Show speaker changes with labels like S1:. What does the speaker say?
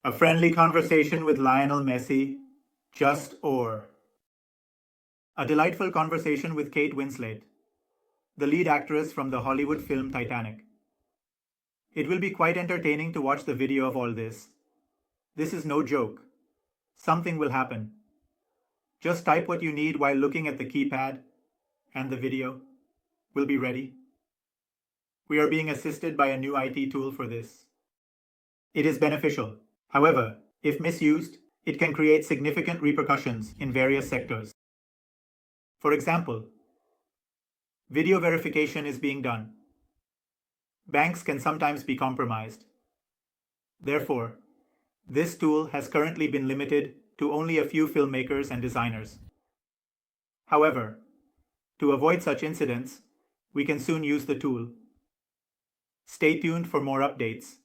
S1: A friendly conversation with Lionel Messi, or a delightful conversation with Kate Winslet, the lead actress from the Hollywood film Titanic. It will be quite entertaining to watch the video of all this. This is no joke. Something will happen. Just type what you need while looking at the keypad, and the video will be ready. We are being assisted by a new IT tool for this. It is beneficial. However, if misused, it can create significant repercussions in various sectors. For example, video verification is being done. Banks can sometimes be compromised. Therefore, this tool has currently been limited to only a few filmmakers and designers. However, to avoid such incidents, we can soon use the tool. Stay tuned for more updates.